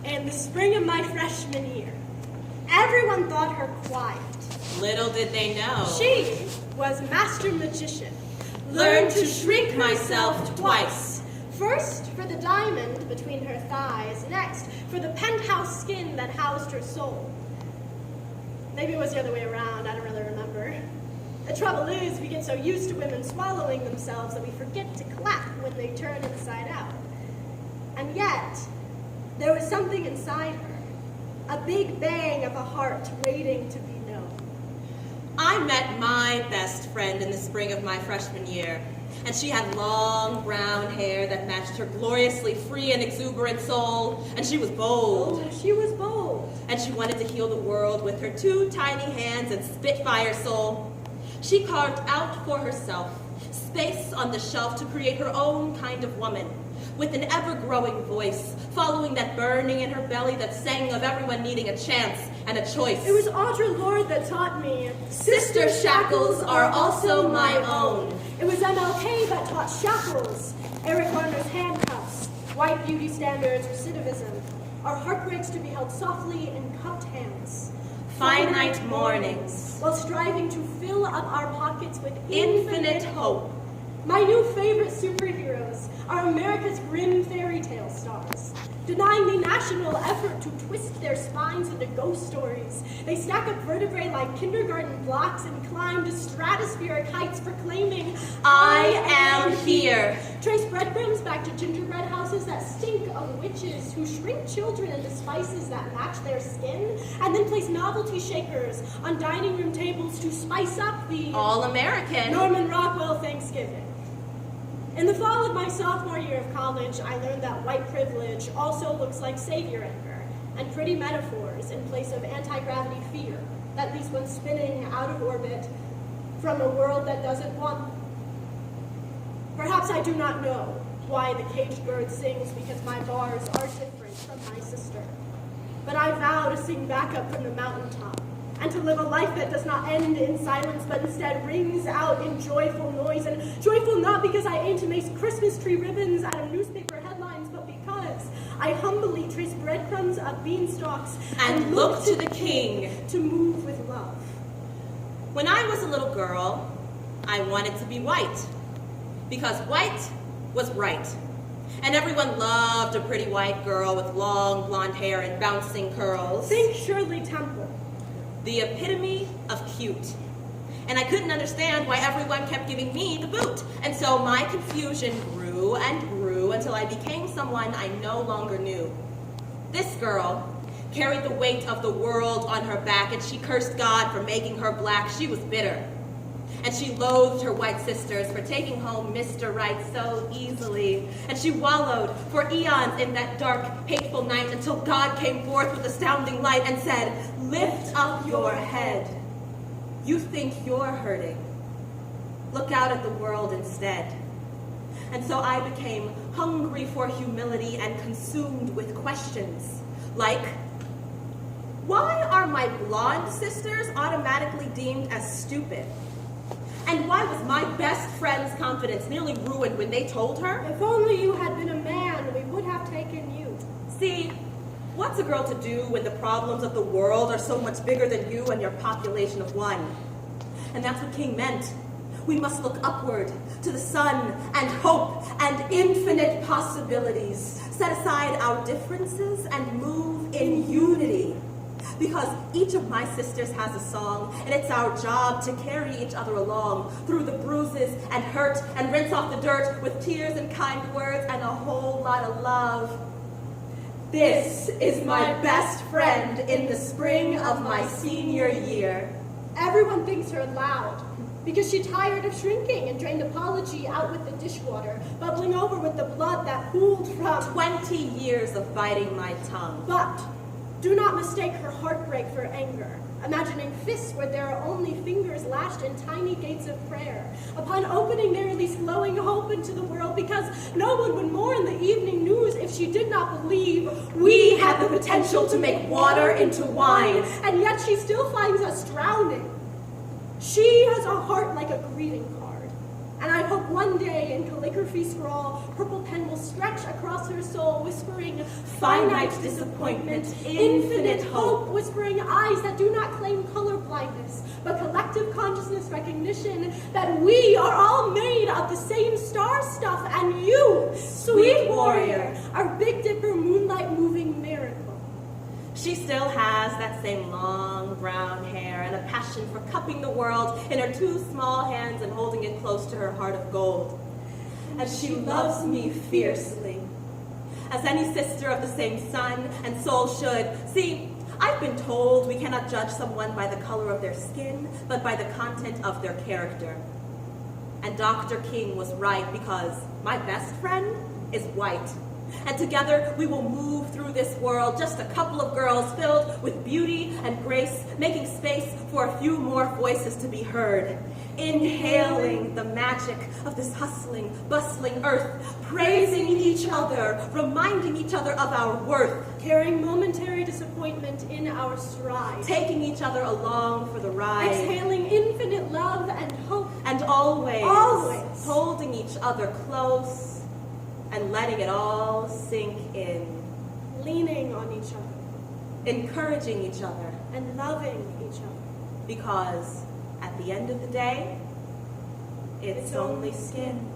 in the spring of my freshman year. Everyone thought her quiet. Little did they know. She was master magician. Learned to shrink myself twice. First for the diamond between her thighs, next for the penthouse skin that housed her soul. Maybe it was the other way around, I don't really remember. The trouble is, we get so used to women swallowing themselves that we forget to clap when they turn inside out. And yet, there was something inside her, a big bang of a heart waiting to be known. I met my best friend in the spring of my freshman year, and she had long brown hair that matched her gloriously free and exuberant soul, and she was bold. Oh, she was bold. And she wanted to heal the world with her 2 tiny hands and spitfire soul. She carved out for herself space on the shelf to create her own kind of woman, with an ever-growing voice, following that burning in her belly that sang of everyone needing a chance and a choice. It was Audre Lorde that taught me, sister shackles are also my own. It was MLK that taught shackles, Eric Garner's handcuffs, white beauty standards, recidivism, our heartbreaks to be held softly in cupped hands. Finite mornings, while striving to fill up our pockets with infinite hope. My new favorite superheroes are America's grim fairy tale stars, denying the national effort to twist their spines into ghost stories. They stack up vertebrae like kindergarten blocks and climb to stratospheric heights proclaiming, I am here. Trace breadcrumbs back to gingerbread houses that stink of witches who shrink children into spices that match their skin, and then place novelty shakers on dining room tables to spice up the all-American Norman Rockwell Thanksgiving. In the fall of my sophomore year of college, I learned that white privilege also looks like savior anger and pretty metaphors in place of anti-gravity fear that leaves one spinning out of orbit from a world that doesn't want them. Perhaps I do not know why the caged bird sings because my bars are different from my sister. But I vow to sing back up from the mountaintop and to live a life that does not end in silence, but instead rings out in joyful noise, and joyful not because I aim to make Christmas tree ribbons out of newspaper headlines, but because I humbly trace breadcrumbs of beanstalks and look to the king to move with love. When I was a little girl, I wanted to be white, because white was right. And everyone loved a pretty white girl with long blonde hair and bouncing curls. Think Shirley Temple. The epitome of cute. And I couldn't understand why everyone kept giving me the boot. And so my confusion grew and grew until I became someone I no longer knew. This girl carried the weight of the world on her back, and she cursed God for making her black. She was bitter. And she loathed her white sisters for taking home Mr. Right so easily. And she wallowed for eons in that dark, hateful night until God came forth with astounding light and said, lift up your head. You think you're hurting. Look out at the world instead. And so I became hungry for humility and consumed with questions like, why are my blonde sisters automatically deemed as stupid? And why was my best friend's confidence nearly ruined when they told her? If only you had been a man, we would have taken you. See, what's a girl to do when the problems of the world are so much bigger than you and your population of 1? And that's what King meant. We must look upward to the sun and hope and infinite possibilities. Set aside our differences and move in unity. Because each of my sisters has a song, and it's our job to carry each other along through the bruises and hurt and rinse off the dirt with tears and kind words and a whole lot of love. This is my best friend in the spring of my senior year. Everyone thinks her loud because she tired of shrinking and drained apology out with the dishwater, bubbling over with the blood that pooled from 20 years of biting my tongue. But do not mistake her heartbreak for anger, imagining fists where there are only fingers lashed in tiny gates of prayer. Upon opening, they release glowing hope into the world, because no one would mourn the evening news if she did not believe we had the potential to make water into wine. And yet she still finds us drowning. She has a heart like a greeting card, And I hope one day in calligraphy scrawl, purple pen will stretch across her soul, whispering, finite disappointment, infinite hope. Whispering eyes that do not claim color blindness, but collective consciousness recognition that we are all made of the same star stuff, and you, sweet warrior, are Big Dipper moonlight moving miracle. She still has that same long brown hair and a passion for cupping the world in her two small hands and holding it close to her heart of gold. And she loves me fiercely, as any sister of the same sun and soul should. See, I've been told we cannot judge someone by the color of their skin, but by the content of their character. And Dr. King was right, because my best friend is white. And together we will move through this world, just a couple of girls filled with beauty and grace, making space for a few more voices to be heard, inhaling the magic of this hustling, bustling earth, praising each other, reminding each other of our worth, carrying momentary disappointment in our stride, taking each other along for the ride, exhaling infinite love and hope, and always holding each other close, and letting it all sink in. Leaning on each other. Encouraging each other. And loving each other. Because at the end of the day, it's only skin.